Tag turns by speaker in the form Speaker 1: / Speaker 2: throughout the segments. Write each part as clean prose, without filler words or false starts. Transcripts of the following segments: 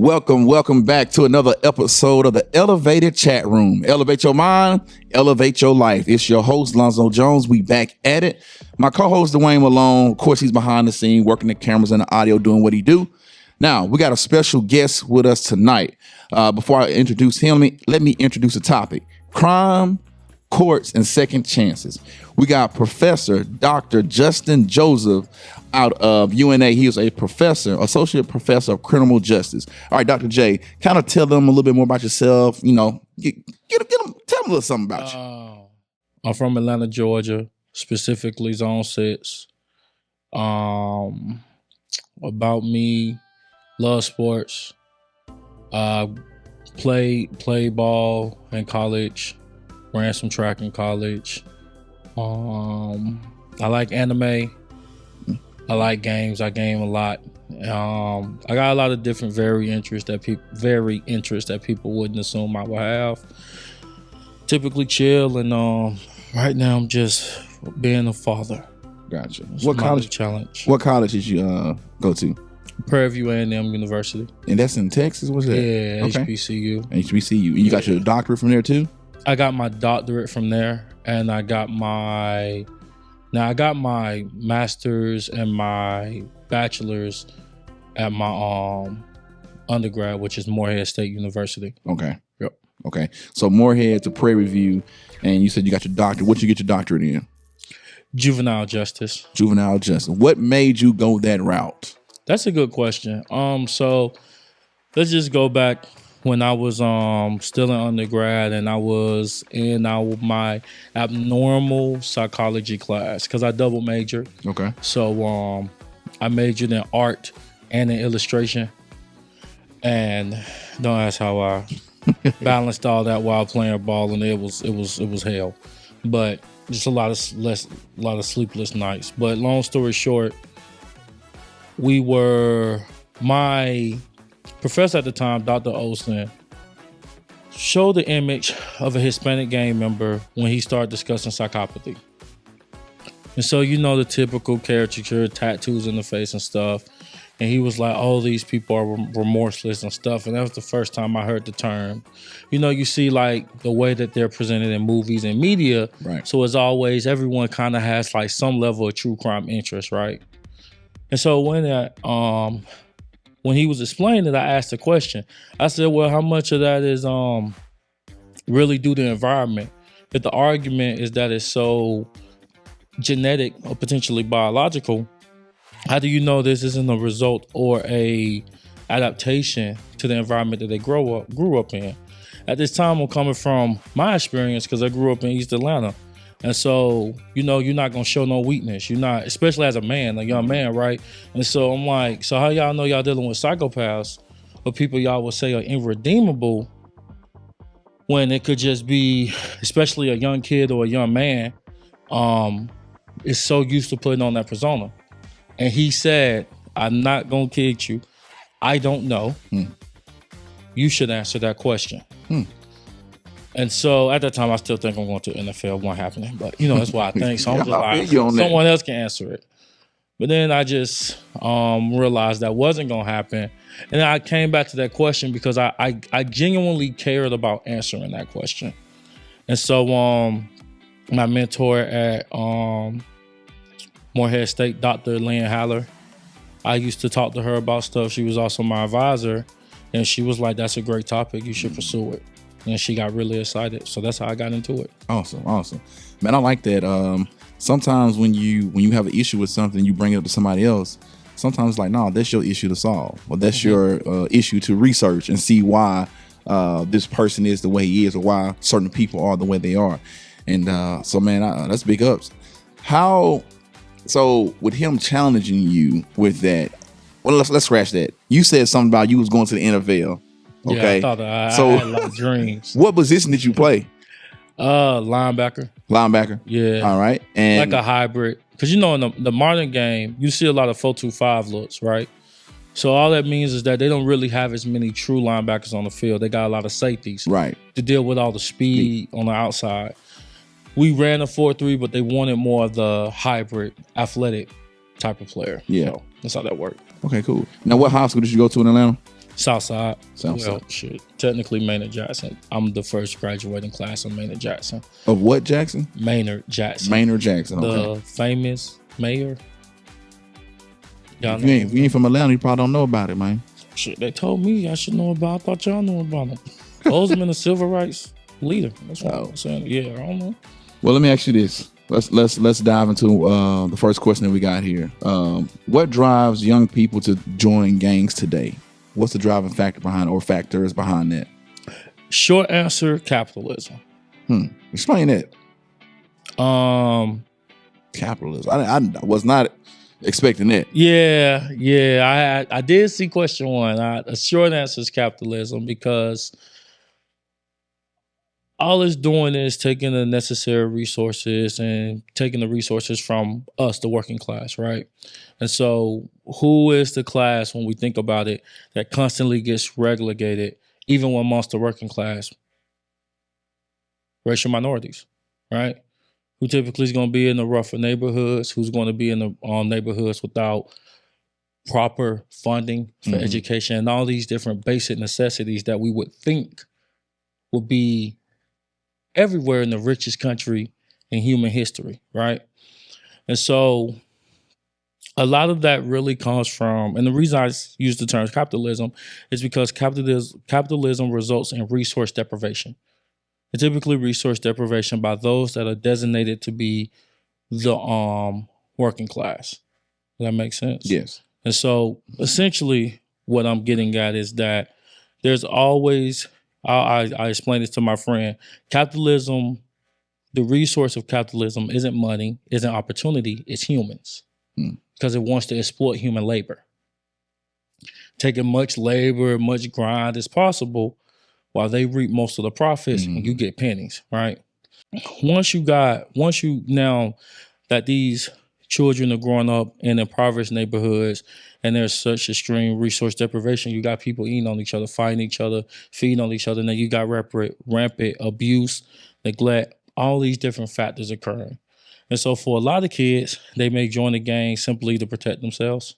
Speaker 1: Welcome back to another episode of the Elevated Chat Room. Elevate your mind, elevate your life. It's your host, Lonzo Jones. We back at it. My co-host, Dwayne Malone. Of course, he's behind the scene, working the cameras and the audio, doing what he do. Now, we got a special guest with us tonight. Before I introduce him, let me introduce the topic. Crime, courts, and second chances. We got Professor Dr. Justin Joseph out of UNA. He is a professor, associate professor of criminal justice. All right, Dr. J, kind of tell them a little bit more about yourself. You know, tell them a little something about you.
Speaker 2: I'm from Atlanta, Georgia, specifically Zone 6. About me, love sports. Played ball in college. Ran some track in college. I like anime. I like games. I game a lot. I got a lot of different varied interests that people wouldn't assume I would have. Typically chill, and right now I'm just being a father.
Speaker 1: Gotcha.
Speaker 2: It's
Speaker 1: What
Speaker 2: my
Speaker 1: college?
Speaker 2: challenge?
Speaker 1: What college did you go to?
Speaker 2: Prairie View A&M University.
Speaker 1: And that's in Texas. What's that?
Speaker 2: Yeah,
Speaker 1: Okay.
Speaker 2: HBCU.
Speaker 1: HBCU. And you got your doctorate from there too?
Speaker 2: I got my doctorate from there, and I got my master's and my bachelor's at my undergrad, which is Morehead State University.
Speaker 1: Okay.
Speaker 2: Yep.
Speaker 1: Okay. So Morehead to Prairie View, and you said you got your doctorate. What did you get your doctorate in?
Speaker 2: Juvenile justice.
Speaker 1: Juvenile justice. What made you go that route?
Speaker 2: That's a good question. So let's just go back when I was still in undergrad, and I was in my abnormal psychology class because I double majored.
Speaker 1: Okay.
Speaker 2: So I majored in art and in illustration, and don't ask how I balanced all that while playing ball, and it was hell. But just a lot of sleepless nights. But long story short, my professor at the time, Dr. Olsen, showed the image of a Hispanic gang member when he started discussing psychopathy. And so, you know, the typical caricature, tattoos in the face and stuff. And he was like, oh, these people are remorseless and stuff. And that was the first time I heard the term. You know, you see like the way that they're presented in movies and media.
Speaker 1: Right.
Speaker 2: So as always, everyone kind of has like some level of true crime interest, right? And so when he was explaining it, I asked a question. I said, well, how much of that is really due to the environment? If the argument is that it's so genetic or potentially biological, how do you know this isn't a result or a adaptation to the environment that they grew up in? At this time, I'm coming from my experience because I grew up in East Atlanta. And so, you know, you're not going to show no weakness. You're not, especially as a man, a young man, right? And so I'm like, so how y'all know y'all dealing with psychopaths or people y'all would say are irredeemable when it could just be, especially a young kid or a young man, is so used to putting on that persona. And he said, I'm not going to kid you. I don't know. You should answer that question. And so at that time, I still think I'm going to the NFL. It wasn't happening, but you know, that's what I think. So I'm just like, someone else can answer it. But then I just realized that wasn't going to happen. And then I came back to that question because I genuinely cared about answering that question. And so my mentor at Morehead State, Dr. Lynn Haller, I used to talk to her about stuff. She was also my advisor. And she was like, that's a great topic. You should pursue it. And she got really excited. So that's how I got into it.
Speaker 1: Awesome. Man, I like that. Sometimes when you have an issue with something, you bring it up to somebody else. Sometimes it's like, no, that's your issue to solve. Or that's your issue to research and see why this person is the way he is or why certain people are the way they are. And so, man, that's big ups. So with him challenging you with that, well, let's scratch that. You said something about you was going to the NFL. Okay.
Speaker 2: Yeah, I had a lot of dreams.
Speaker 1: What position did you play?
Speaker 2: Linebacker.
Speaker 1: Linebacker?
Speaker 2: Yeah.
Speaker 1: All right. And
Speaker 2: like a hybrid. Because, you know, in the modern game, you see a lot of 4-2-5 looks, right? So all that means is that they don't really have as many true linebackers on the field. They got a lot of safeties.
Speaker 1: Right.
Speaker 2: To deal with all the speed on the outside. We ran a 4-3, but they wanted more of the hybrid, athletic type of player.
Speaker 1: Yeah.
Speaker 2: So that's how that worked.
Speaker 1: Okay, cool. Now, what high school did you go to in Atlanta?
Speaker 2: Southside.
Speaker 1: Southside.
Speaker 2: Well, shit. Technically Maynard Jackson. I'm the first graduating class of Maynard Jackson.
Speaker 1: Of what Jackson?
Speaker 2: Maynard Jackson.
Speaker 1: Maynard Jackson. Okay.
Speaker 2: The famous mayor. Y'all
Speaker 1: If
Speaker 2: know.
Speaker 1: you ain't from Atlanta, you probably don't know about it, man.
Speaker 2: Shit, they told me I should know about. I thought y'all knew about him. Bozeman, a civil rights leader. That's what I'm saying. Yeah, I don't know.
Speaker 1: Well, let me ask you this. Let's dive into the first question that we got here. What drives young people to join gangs today? What's the driving factor behind, or factors behind that?
Speaker 2: Short answer: capitalism.
Speaker 1: Explain that. Capitalism. I was not expecting that.
Speaker 2: Yeah. I did see question one. A short answer is capitalism, because all it's doing is taking the necessary resources and taking the resources from us, the working class, right? And so who is the class, when we think about it, that constantly gets relegated, even amongst the working class? Racial minorities, right? Who typically is going to be in the rougher neighborhoods, who's going to be in the neighborhoods without proper funding for education and all these different basic necessities that we would think would be everywhere in the richest country in human history, right? And so a lot of that really comes from, and the reason I use the term capitalism is because capitalism results in resource deprivation. And typically resource deprivation by those that are designated to be the working class. Does that make sense?
Speaker 1: Yes.
Speaker 2: And so essentially what I'm getting at is that there's always, I explained this to my friend, capitalism, the resource of capitalism isn't money, isn't opportunity, it's humans. Because it wants to exploit human labor. Taking much labor, much grind as possible, while they reap most of the profits and you get pennies, right? Once you now that these children are growing up in impoverished neighborhoods and there's such extreme resource deprivation, you got people eating on each other, fighting each other, feeding on each other, and then you got rampant abuse, neglect, all these different factors occurring. And so for a lot of kids, they may join the gang simply to protect themselves.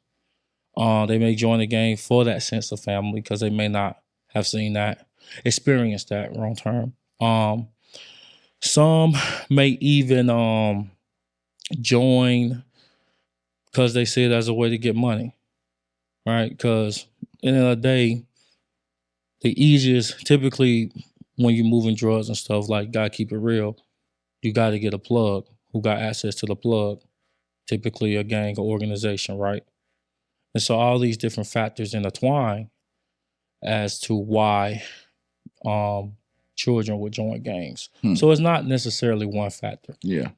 Speaker 2: They may join the gang for that sense of family because they may not have seen that, experienced that long term. Some may even join because they see it as a way to get money, right? Because at the end of the day, the easiest, typically when you're moving drugs and stuff, like, gotta keep it real, you gotta get a plug. Who got access to the plug? Typically a gang or organization, right? And so all these different factors intertwine as to why children would join gangs. So it's not necessarily one factor.
Speaker 1: Yeah.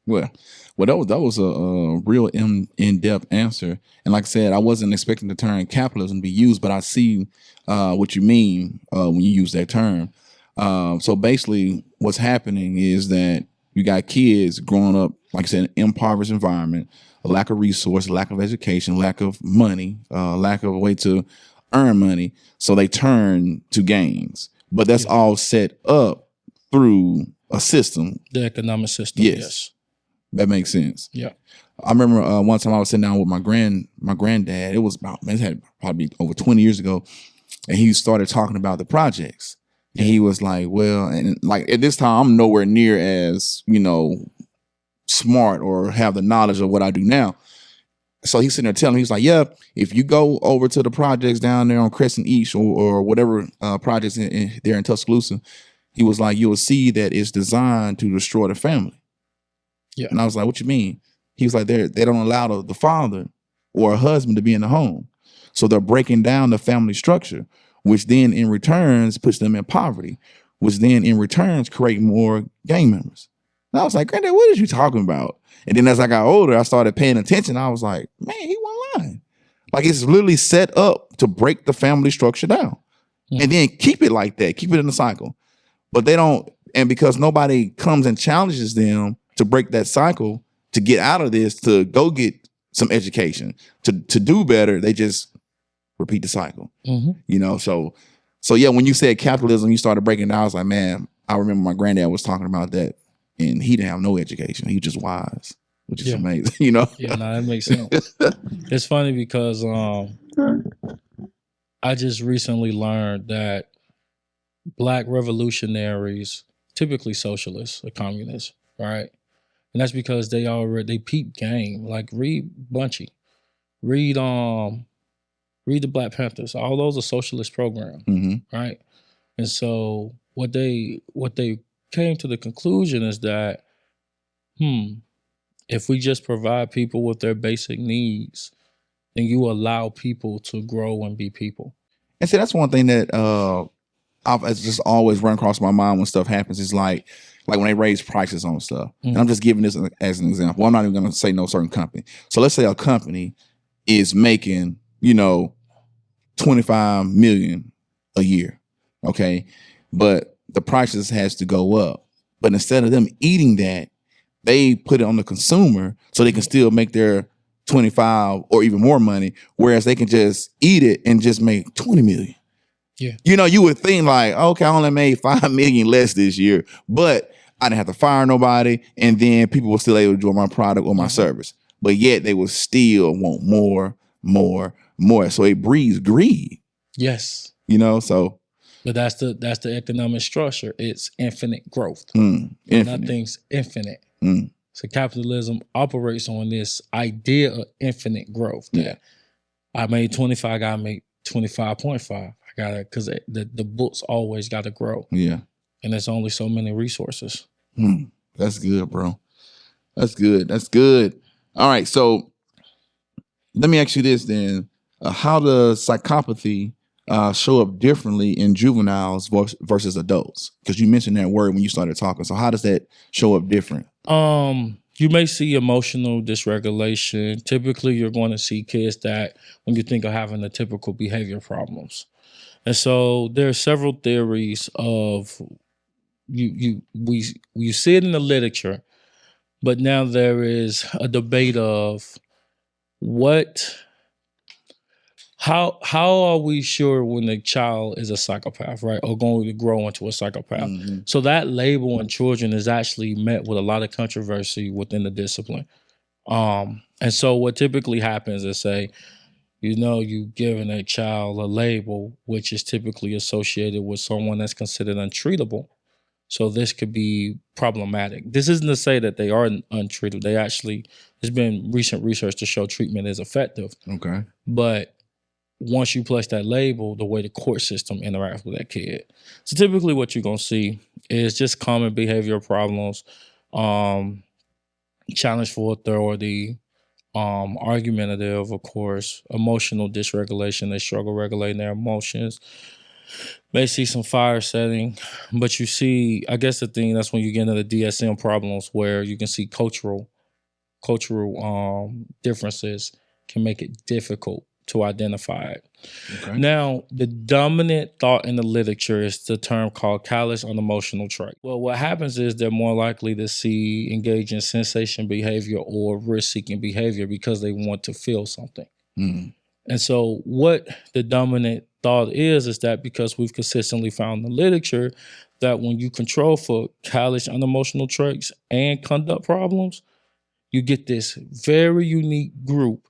Speaker 1: Well, that was a real in-depth answer. And like I said, I wasn't expecting the term capitalism to be used, but I see what you mean when you use that term. So basically what's happening is that you got kids growing up, like I said, in an impoverished environment, a lack of resource, lack of education, lack of money, lack of a way to earn money. So they turn to gangs. But that's all set up through a system.
Speaker 2: The economic system, yes.
Speaker 1: That makes sense.
Speaker 2: Yeah.
Speaker 1: I remember one time I was sitting down with my granddad. It was about, it had probably over 20 years ago. And he started talking about the projects. And he was like, well, and like at this time, I'm nowhere near as, smart or have the knowledge of what I do now. So he's sitting there telling me, he's like, yeah, if you go over to the projects down there on Crescent East or whatever projects there in Tuscaloosa, he was like, you'll see that it's designed to destroy the family.
Speaker 2: Yeah.
Speaker 1: And I was like, what you mean? He was like, they don't allow the father or a husband to be in the home. So they're breaking down the family structure, which then in returns puts them in poverty, which then in returns create more gang members. And I was like, Granddad, what are you talking about? And then as I got older, I started paying attention. I was like, man, he wasn't lying. Like, it's literally set up to break the family structure down and then keep it like that, keep it in the cycle. But they don't, and because nobody comes and challenges them to break that cycle, to get out of this, to go get some education, to do better, they just repeat the cycle. So yeah, when you said capitalism, you started breaking down. I was like, man, I remember my granddad was talking about that, and he didn't have no education. He was just wise, which is amazing,
Speaker 2: Yeah, no, that makes sense. It's funny because I just recently learned that Black revolutionaries, typically socialists or communists, right? And that's because they peep game. Like read Bunchy, read read the Black Panthers. All those are socialist programs, right? And so what they came to the conclusion is that, if we just provide people with their basic needs, then you allow people to grow and be people.
Speaker 1: And see, that's one thing that I've just always run across my mind when stuff happens. Is like when they raise prices on stuff. And I'm just giving this as an example. Well, I'm not even going to say no certain company. So let's say a company is making, 25 million a year. Okay. But the prices has to go up. But instead of them eating that, they put it on the consumer so they can still make their 25 or even more money, whereas they can just eat it and just make 20 million.
Speaker 2: Yeah.
Speaker 1: You would think like, okay, I only made 5 million less this year, but I didn't have to fire nobody, and then people were still able to enjoy my product or my service. But yet they will still want more. So it breeds greed.
Speaker 2: Yes.
Speaker 1: So.
Speaker 2: But that's the economic structure. It's infinite growth.
Speaker 1: Infinite.
Speaker 2: Nothing's infinite. So capitalism operates on this idea of infinite growth. That I made 25, I gotta make 25.5. I gotta, because the books always gotta grow.
Speaker 1: Yeah.
Speaker 2: And there's only so many resources.
Speaker 1: That's good, bro. That's good. All right. So let me ask you this then. How does psychopathy show up differently in juveniles versus adults? Because you mentioned that word when you started talking. So how does that show up different?
Speaker 2: You may see emotional dysregulation. Typically, you're going to see kids that when you think of having the typical behavior problems. And so there are several theories of we see it in the literature, but now there is a debate of how are we sure when a child is a psychopath, right, or going to grow into a psychopath? So that label in children is actually met with a lot of controversy within the discipline. And so what typically happens is, say, you giving a child a label which is typically associated with someone that's considered untreatable. So this could be problematic. This isn't to say that they are untreatable. There's been recent research to show treatment is effective.
Speaker 1: Okay.
Speaker 2: But once you place that label, the way the court system interacts with that kid. So typically what you're going to see is just common behavioral problems, challenge for authority, argumentative, of course, emotional dysregulation. They struggle regulating their emotions. May see some fire setting, but you see, I guess the thing, that's when you get into the DSM problems where you can see cultural differences can make it difficult to identify it. Okay. Now, the dominant thought in the literature is the term called callous unemotional trait. Well, what happens is they're more likely to engage in sensation behavior or risk-seeking behavior because they want to feel something. And so what the dominant thought is that because we've consistently found in the literature that when you control for callous unemotional traits and conduct problems, you get this very unique group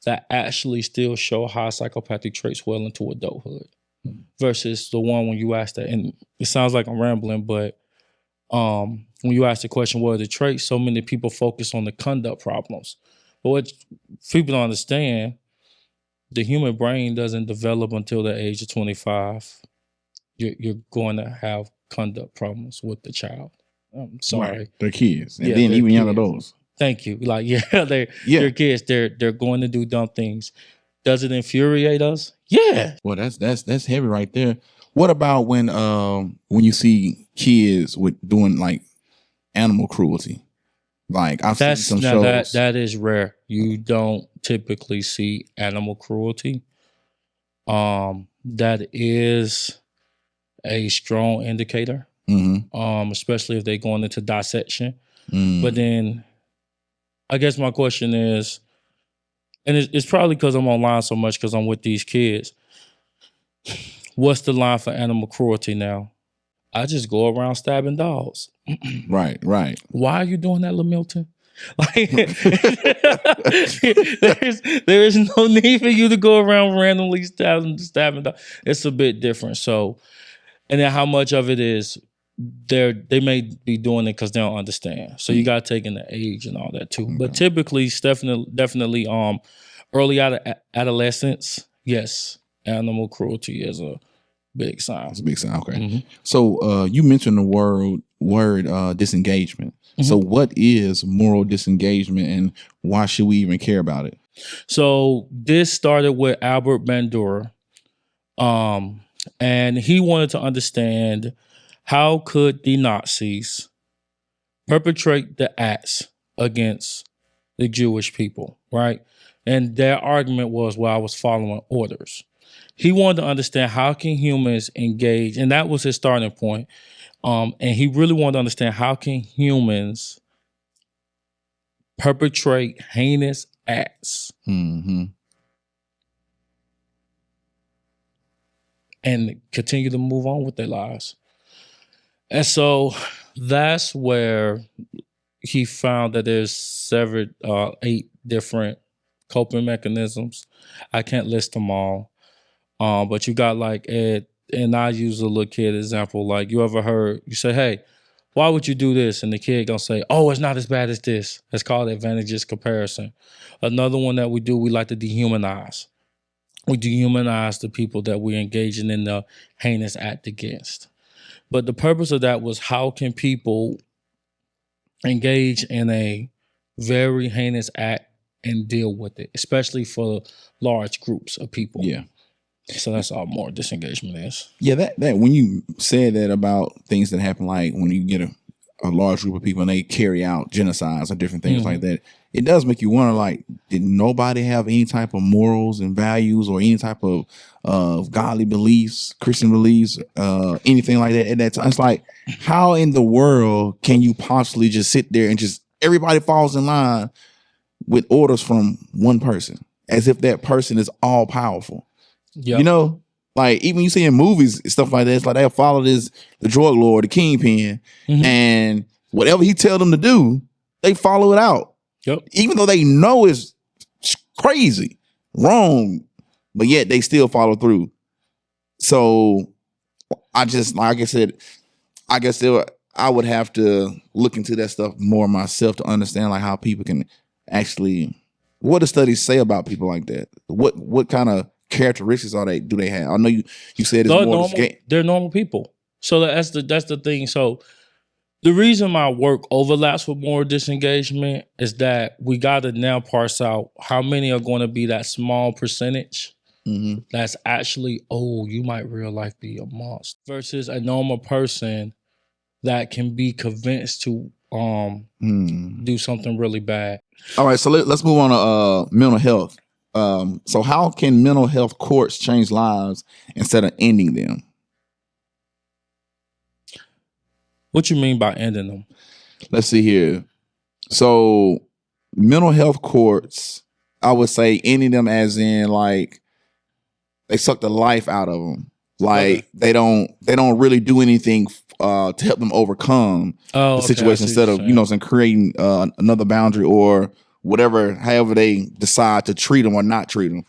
Speaker 2: that actually still show high psychopathic traits well into adulthood versus the one when you ask that. And it sounds like I'm rambling, but when you ask the question, what are the traits? So many people focus on the conduct problems. But what people don't understand, the human brain doesn't develop until the age of 25. You're going to have conduct problems with the child. I'm sorry.
Speaker 1: Right. They're kids. And then even young adults.
Speaker 2: Thank you. Like, they're kids. They're going to do dumb things. Does it infuriate us? Yeah.
Speaker 1: Well, that's heavy right there. What about when you see kids doing like animal cruelty? Like I've seen some shows.
Speaker 2: That is rare. You don't typically see animal cruelty. That is a strong indicator. Especially if they're going into dissection. But then I guess my question is, and it's probably because I'm online so much because I'm with these kids. What's the line for animal cruelty now? I just go around stabbing dogs.
Speaker 1: Right.
Speaker 2: Why are you doing that, LaMilton? Like there is no need for you to go around randomly stabbing. It's a bit different. So, and then how much of it is they may be doing it because they don't understand. So you got to take in the age and all that too.
Speaker 1: Okay.
Speaker 2: But typically, it's definitely early adolescence. Yes, animal cruelty is a big sign.
Speaker 1: That's a big sign. Okay.
Speaker 2: Mhm.
Speaker 1: So you mentioned the word disengagement. So what is moral disengagement and why should we even care about it?
Speaker 2: So this started with Albert Bandura. And he wanted to understand how could the Nazis perpetrate the acts against the Jewish people, right? And their argument was, well, I was following orders. He wanted to understand how can humans engage, and that was his starting point. And he really wanted to understand how can humans perpetrate heinous acts
Speaker 1: Mm-hmm.
Speaker 2: and continue to move on with their lives. And so that's where he found that there's 8 different coping mechanisms. I can't list them all. But you got like Ed, and I use a little kid example. Like you ever heard, you say, hey, why would you do this? And the kid gonna say, oh, it's not as bad as this. It's called advantageous comparison. Another one that we do, we like to dehumanize. We dehumanize the people that we're engaging in the heinous act against. But the purpose of that was how can people engage in a very heinous act and deal with it, especially for large groups of people.
Speaker 1: Yeah.
Speaker 2: So that's all more disengagement is.
Speaker 1: Yeah, that when you said that about things that happen, like when you get a large group of people and they carry out genocides or different things like that, it does make you wonder, like, did nobody have any type of morals and values or any type of godly beliefs, Christian beliefs, anything like that at that time? It's like, how in the world can you possibly just sit there and just everybody falls in line with orders from one person as if that person is all powerful?
Speaker 2: Yep.
Speaker 1: You know, like even you see in movies and stuff like that, it's like they'll follow the drug lord, the kingpin, and whatever he tell them to do, they follow it out.
Speaker 2: Yep.
Speaker 1: Even though they know it's crazy, wrong, but yet they still follow through. So I just, like I said, I guess I would have to look into that stuff more myself to understand like how people can actually, what do studies say about people like that? What kind of characteristics do they have? I know you said it's more
Speaker 2: they're normal people. So that's the thing. So the reason my work overlaps with moral disengagement is that we got to now parse out how many are going to be that small percentage that's actually, oh, you might real life be a monster, versus a normal person that can be convinced to do something really bad.
Speaker 1: All right, so let's move on to mental health. So how can mental health courts change lives instead of ending them?
Speaker 2: What you mean by ending them?
Speaker 1: Let's see here. So mental health courts, I would say ending them as in like they suck the life out of them. Like they don't really do anything to help them overcome the situation instead of creating another boundary or whatever, however they decide to treat them or not treat them.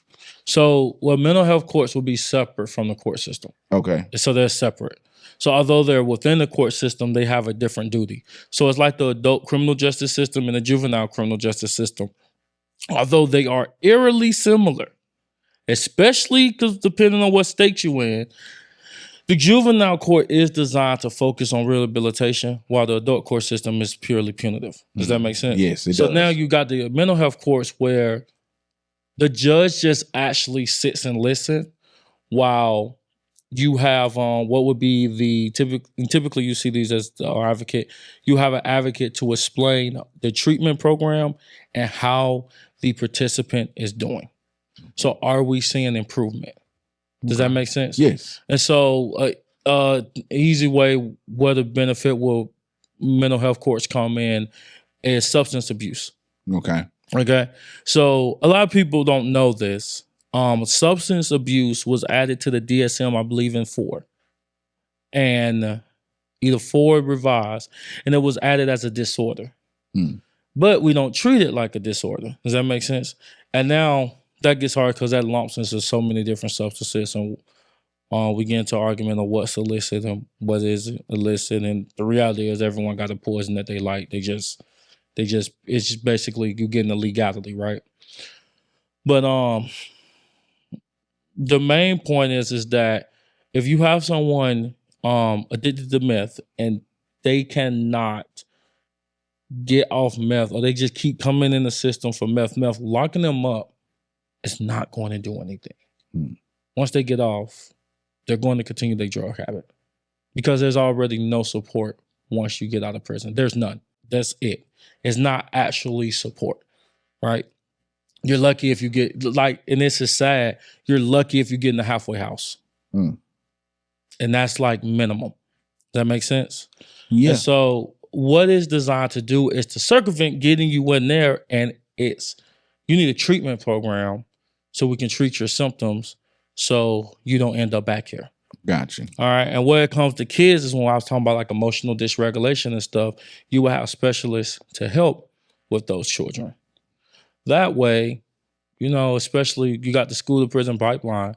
Speaker 2: So, mental health courts will be separate from the court system.
Speaker 1: Okay.
Speaker 2: So they're separate. So although they're within the court system, they have a different duty. So it's like the adult criminal justice system and the juvenile criminal justice system. Although they are eerily similar, especially because depending on what state you're in, the juvenile court is designed to focus on rehabilitation, while the adult court system is purely punitive. Does that make sense?
Speaker 1: Yes, it does.
Speaker 2: So now you got the mental health courts where the judge just actually sits and listens, while you have what would be the typically you see these as the advocate. You have an advocate to explain the treatment program and how the participant is doing. So are we seeing improvement? Does that make sense?
Speaker 1: Yes.
Speaker 2: And so easy way where the benefit will mental health courts come in is substance abuse. Okay. So a lot of people don't know this. Substance abuse was added to the DSM, I believe, in 4. And either 4 revised, and it was added as a disorder. but we don't treat it like a disorder. Does that make sense? And now that gets hard because that lumps into so many different substances, and we get into argument of what's illicit and what is illicit. And the reality is, everyone got a poison that they like. It's just basically you getting the legality, right? But the main point is that if you have someone addicted to meth and they cannot get off meth, or they just keep coming in the system for meth, locking them up is not going to do anything. Once they get off, they're going to continue their drug habit because there's already no support once you get out of prison. There's none. That's it. It's not actually support, right? You're lucky if you get, like, and this is sad, you're lucky if you get in the halfway house. And that's like minimum. Does that make sense?
Speaker 1: Yeah.
Speaker 2: And so what it's designed to do is to circumvent getting you in there, and you need a treatment program so we can treat your symptoms so you don't end up back here.
Speaker 1: Gotcha.
Speaker 2: All right. And where it comes to kids is when I was talking about like emotional dysregulation and stuff, you will have specialists to help with those children. That way, especially you got the school to prison pipeline.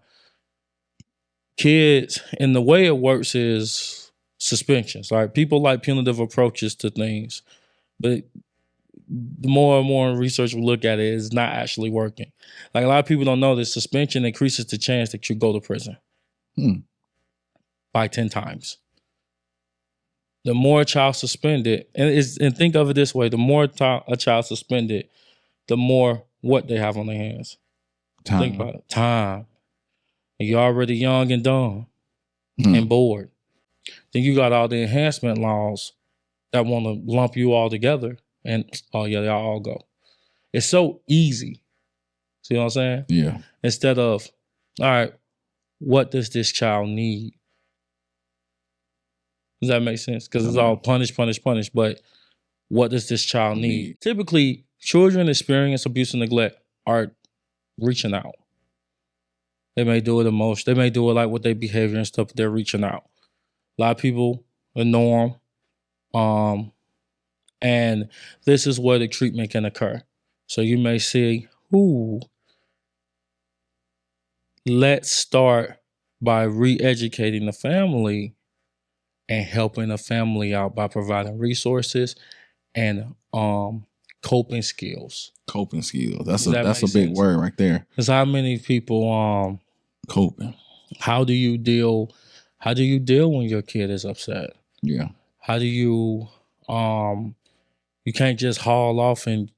Speaker 2: Kids, and the way it works is suspensions. Right? People like punitive approaches to things, but the more and more research we look at it, it's not actually working. Like, a lot of people don't know that suspension increases the chance that you go to prison by 10 times. The more a child suspended, and think of it this way, the more a child suspended, the more what they have on their hands.
Speaker 1: Time.
Speaker 2: Think about it. Time. And you're already young and dumb and bored. Then you got all the enhancement laws that want to lump you all together, and they all go. It's so easy. See what I'm saying?
Speaker 1: Yeah.
Speaker 2: Instead of, all right, what does this child need? Does that make sense? Because it's all punish, but what does this child need? Typically, children experience abuse and neglect are reaching out. They may do it emotion. They may do it like with their behavior and stuff, but they're reaching out. A lot of people ignore them. And this is where the treatment can occur. So you may see, let's start by re-educating the family and helping the family out by providing resources and coping skills.
Speaker 1: Coping skills. That's a big word right there.
Speaker 2: Because how many people
Speaker 1: coping?
Speaker 2: How do you deal when your kid is upset?
Speaker 1: Yeah.
Speaker 2: How do you you can't just haul off and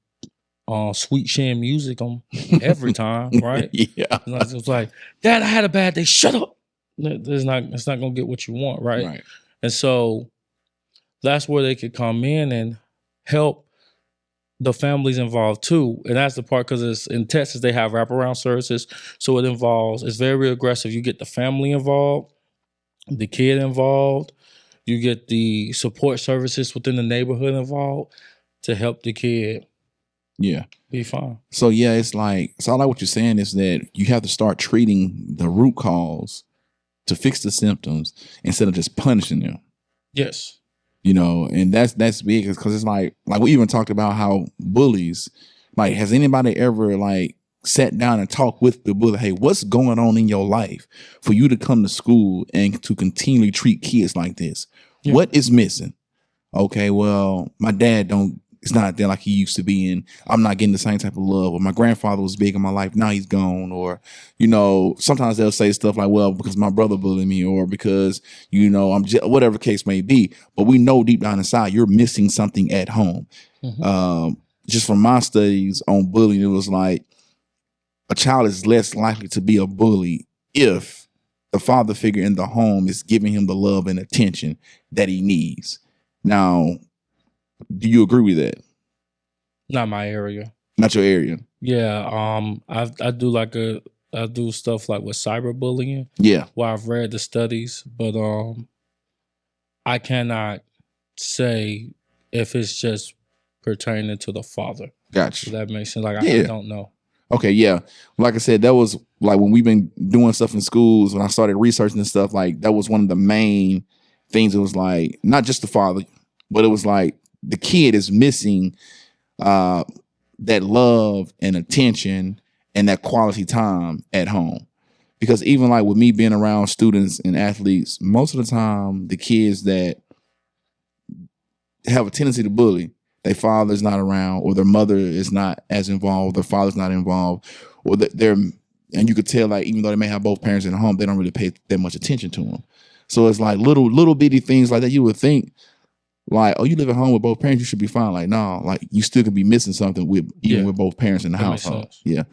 Speaker 2: sweet chin music on every time, right?
Speaker 1: Yeah.
Speaker 2: It's like, Dad, I had a bad day. Shut up. It's not gonna get what you want, right? And so that's where they could come in and help the families involved too. And that's the part, because it's in Texas, they have wraparound services. So it's very aggressive. You get the family involved, the kid involved, you get the support services within the neighborhood involved to help the kid be fine.
Speaker 1: So it's like, so I like what you're saying is that you have to start treating the root cause to fix the symptoms instead of just punishing them.
Speaker 2: Yes.
Speaker 1: And that's big, because it's like we even talked about how bullies, like, has anybody ever like sat down and talked with the bully, hey, what's going on in your life for you to come to school and to continually treat kids like this? Yeah. What is missing? Okay, well, my dad it's not there like he used to be, and I'm not getting the same type of love. Or my grandfather was big in my life, now he's gone. Or, sometimes they'll say stuff like, well, because my brother bullied me, or because, I'm whatever the case may be. But we know deep down inside you're missing something at home. Just from my studies on bullying, it was like a child is less likely to be a bully if the father figure in the home is giving him the love and attention that he needs. Now, do you agree with that?
Speaker 2: Not my area.
Speaker 1: Not your area.
Speaker 2: Yeah. I do stuff like with cyberbullying.
Speaker 1: Yeah.
Speaker 2: Where I've read the studies, but I cannot say if it's just pertaining to the father.
Speaker 1: Gotcha.
Speaker 2: Does that make sense? Like, I don't know.
Speaker 1: Okay, yeah. Like I said, that was like when we've been doing stuff in schools, when I started researching and stuff, like that was one of the main things. It was like, not just the father, but it was like the kid is missing that love and attention and that quality time at home. Because even like with me being around students and athletes, most of the time the kids that have a tendency to bully, their father's not around, or their mother is not as involved, their father's not involved, or they're, and you could tell like even though they may have both parents in the home, they don't really pay that much attention to them. So it's like little bitty things like that. You would think like, oh, you live at home with both parents, you should be fine. Like, no, like you still could be missing something with even with both parents in the household. Yeah.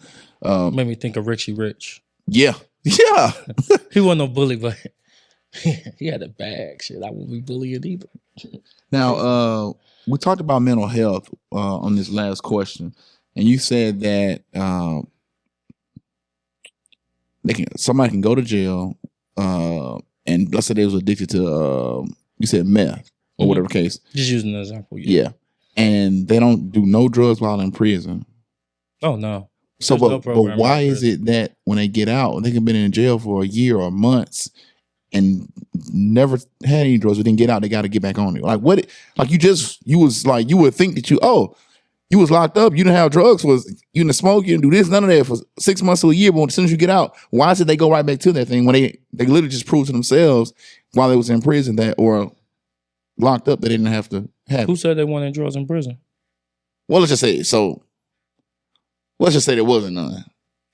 Speaker 2: Made me think of Richie Rich.
Speaker 1: Yeah. Yeah.
Speaker 2: He wasn't no bully, but he had a bag. Shit, I wouldn't be bullying either.
Speaker 1: Now, we talked about mental health on this last question, and you said that somebody can go to jail, and let's say they was addicted to you said meth or whatever case.
Speaker 2: Just using an example.
Speaker 1: Yeah, and they don't do no drugs while in prison.
Speaker 2: Oh no.
Speaker 1: So, but why is it that when they get out, they can been in jail for a year or months and never had any drugs, but then get out, they got to get back on it? Like what? Like you would think that you was locked up, you didn't have drugs, you didn't smoke, you didn't do this, none of that for 6 months to a year. But as soon as you get out, why is it they go right back to that thing when they literally just proved to themselves while they was in prison that or locked up they didn't have to have?
Speaker 2: Who said they wanted drugs in prison?
Speaker 1: Well, let's just say so. Let's just say there wasn't none.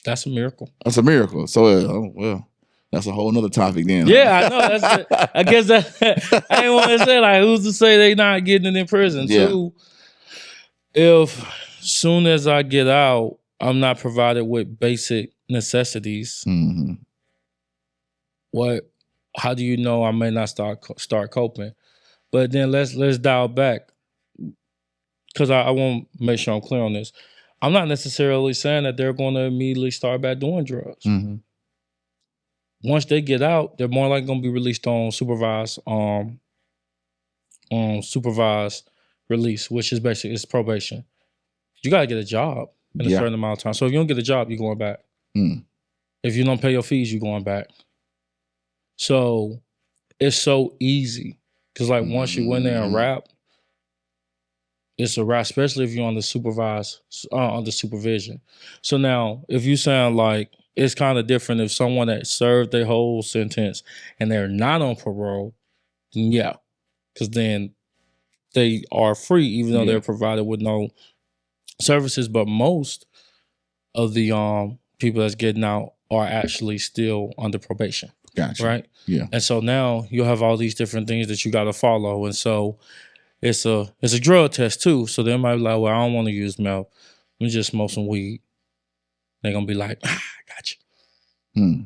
Speaker 2: That's a miracle.
Speaker 1: That's a miracle. So, well, that's a whole nother topic then.
Speaker 2: Yeah, I know. That's I guess that I didn't want to say like who's to say they not getting it in prison.
Speaker 1: Yeah.
Speaker 2: Too, if soon as I get out, I'm not provided with basic necessities, how do you know I may not start coping? But then let's dial back, because I want to make sure I'm clear on this. I'm not necessarily saying that they're going to immediately start back doing drugs. Once they get out, they're more likely going to be released on supervised release, which is basically it's probation. You got to get a job in a certain amount of time. So if you don't get a job, you're going back. If you don't pay your fees, you're going back. So it's so easy because like once you went there and rap, it's a wrap, especially if you're on the under supervision. So now, if you sound like it's kind of different if someone that served their whole sentence and they're not on parole, then yeah, because then they are free, even though they're provided with no services. But most of the people that's getting out are actually still under probation.
Speaker 1: Gotcha.
Speaker 2: Right?
Speaker 1: Yeah.
Speaker 2: And so now you have all these different things that you got to follow, and so it's a drug test too. So they might be like, well, I don't want to use meth. Let me just smoke some weed. They're gonna be like, I got you.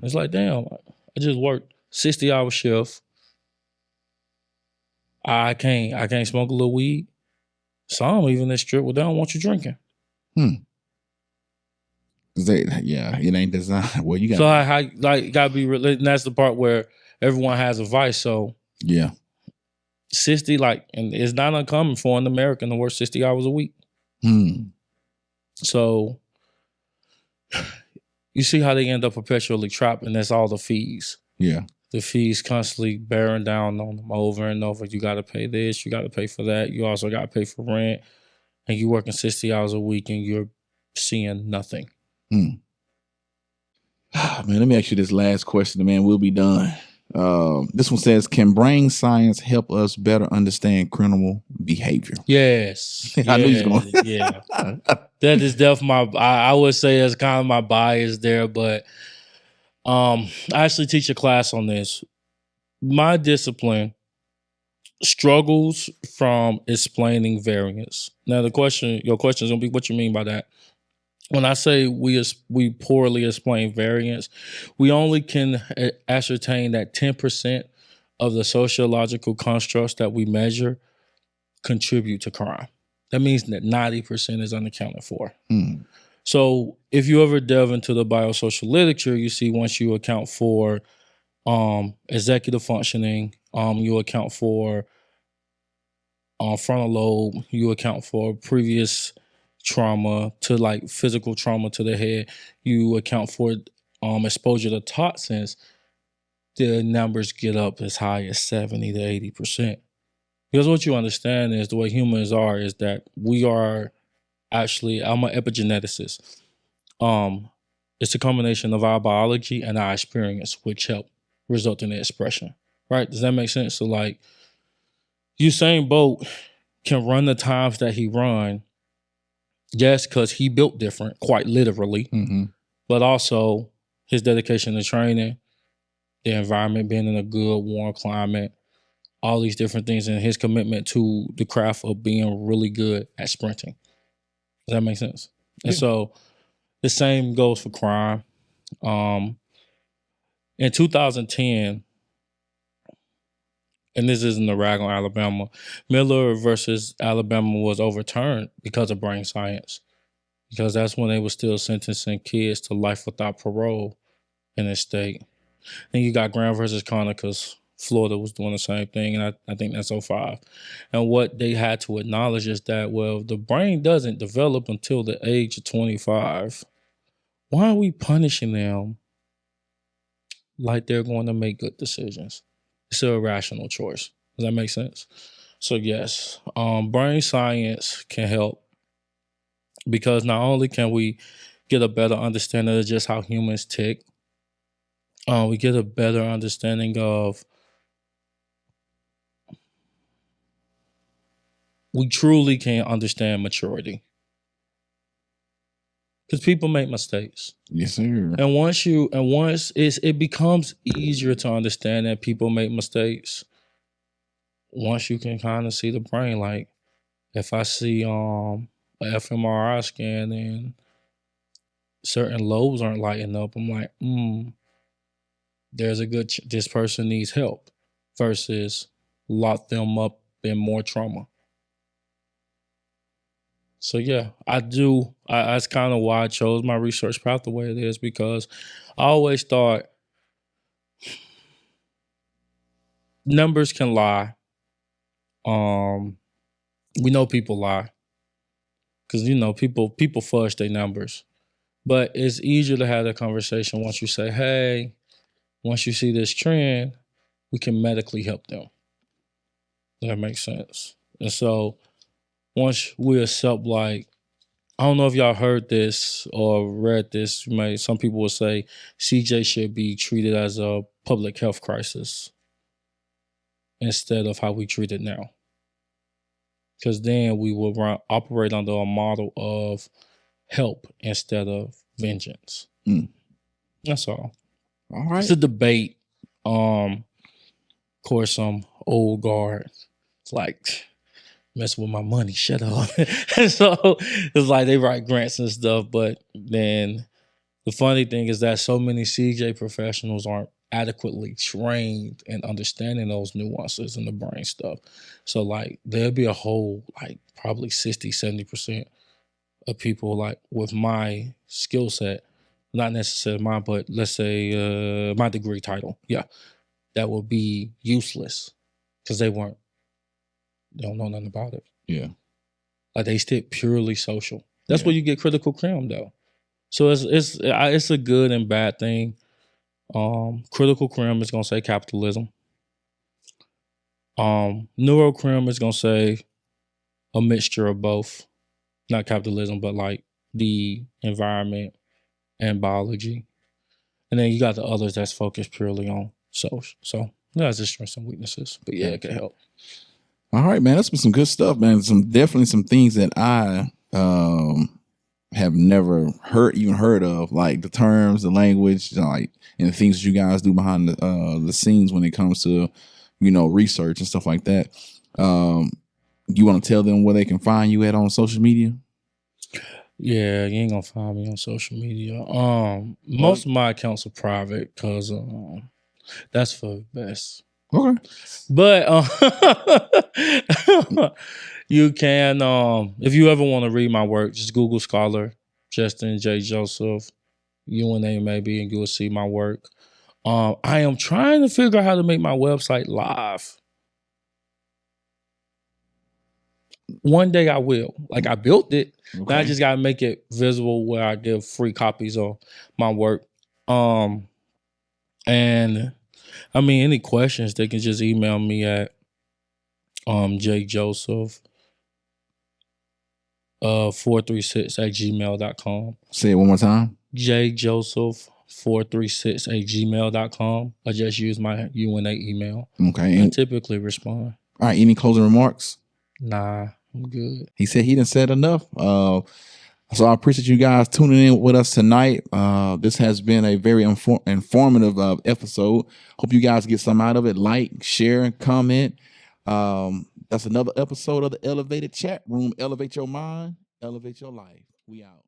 Speaker 2: It's like, damn, I just worked 60-hour shift. I can't smoke a little weed. Some even that strip, well, they don't want you drinking.
Speaker 1: It ain't designed. Well, you got
Speaker 2: so gotta be. And that's the part where everyone has a vice. So 60, and it's not uncommon for an American to work 60 hours a week. So you see how they end up perpetually trapped, and that's all the fees.
Speaker 1: Yeah.
Speaker 2: The fees constantly bearing down on them over and over. You got to pay this, you got to pay for that. You also got to pay for rent, and you're working 60 hours a week, and you're seeing nothing.
Speaker 1: Man, let me ask you this last question, man. We'll be done. This one says, can brain science help us better understand criminal behavior?
Speaker 2: Yes.
Speaker 1: I knew you was going.
Speaker 2: Yeah. That is definitely I would say it's kind of my bias there, but I actually teach a class on this. My discipline struggles from explaining variance. Now your question is gonna be what you mean by that. When I say we poorly explain variance, we only can ascertain that 10% of the sociological constructs that we measure contribute to crime. That means that 90% is unaccounted for. So if you ever delve into the biosocial literature, you see once you account for executive functioning, you account for frontal lobe, you account for previous trauma to like physical trauma to the head, you account for exposure to toxins, the numbers get up as high as 70 to 80%. Because what you understand is the way humans are is that we are actually, I'm an epigeneticist. It's a combination of our biology and our experience, which help result in the expression. Right? Does that make sense? So like Usain Bolt can run the times that he run, yes, because he built different, quite literally, but also his dedication to training, the environment, being in a good, warm climate, all these different things, and his commitment to the craft of being really good at sprinting. Does that make sense?
Speaker 1: Yeah.
Speaker 2: And so the same goes for crime. In 2010, and this isn't a rag on Alabama, Miller versus Alabama was overturned because of brain science. Because that's when they were still sentencing kids to life without parole in the state. And you got Graham versus Connor because Florida was doing the same thing, and I think that's 05. And what they had to acknowledge is that, well, the brain doesn't develop until the age of 25. Why are we punishing them like they're going to make good decisions? It's an irrational choice. Does that make sense? So yes, brain science can help because not only can we get a better understanding of just how humans tick, we get a better understanding of we truly can understand maturity. Because people make mistakes.
Speaker 1: Yes, sir.
Speaker 2: And once it becomes easier to understand that people make mistakes. Once you can kind of see the brain, like if I see an fMRI scan and certain lobes aren't lighting up, I'm like, there's a good this person needs help versus lock them up in more trauma. So yeah, I do. That's kind of why I chose my research path the way it is, because I always thought numbers can lie. We know people lie because people fudge their numbers, but it's easier to have that conversation once you say, "Hey, once you see this trend, we can medically help them." That makes sense. And so once we accept, like, I don't know if y'all heard this or read this. Some people will say CJ should be treated as a public health crisis instead of how we treat it now. Because then we will operate under a model of help instead of vengeance. That's all.
Speaker 1: All right.
Speaker 2: It's a debate. Of course, some old guard. It's like, mess with my money, shut up. And so it's like they write grants and stuff, but then the funny thing is that so many CJ professionals aren't adequately trained in understanding those nuances in the brain stuff. So like there'll be a whole like probably 60-70% of people like with my skill set, not necessarily mine, but let's say my degree title, that will be useless because they don't know nothing about it.
Speaker 1: Yeah.
Speaker 2: Like they stick purely social. That's where you get critical crime though. So it's a good and bad thing. Critical crime is gonna say capitalism. Neurocrim is gonna say a mixture of both. Not capitalism, but like the environment and biology. And then you got the others that's focused purely on social. So that's just strengths and weaknesses. But yeah, it can help.
Speaker 1: All right, man. That's been some good stuff, man. Definitely some things that I have never heard of, like the terms, the language, like, and the things that you guys do behind the scenes when it comes to, research and stuff like that. You want to tell them where they can find you at on social media?
Speaker 2: Yeah, you ain't gonna find me on social media. Most of my accounts are private because that's for the best.
Speaker 1: Okay.
Speaker 2: But you can, if you ever want to read my work, just Google Scholar, Justin J. Joseph, UNA maybe, and you will see my work. I am trying to figure out how to make my website live. One day I will. Like I built it.
Speaker 1: Okay.
Speaker 2: Now I just gotta make it visible where I give free copies of my work. And I mean, any questions, they can just email me at jjoseph 436@gmail.com.
Speaker 1: Say it one more time.
Speaker 2: jjoseph436@gmail.com. I just use my UNA email.
Speaker 1: Okay.
Speaker 2: I
Speaker 1: And,
Speaker 2: typically respond.
Speaker 1: all right. Any closing remarks?
Speaker 2: Nah, I'm good.
Speaker 1: He said he done said enough. So I appreciate you guys tuning in with us tonight. This has been a very informative episode. Hope you guys get some out of it. Like, share, comment. That's another episode of the Elevated Chat Room. Elevate your mind, elevate your life. We out.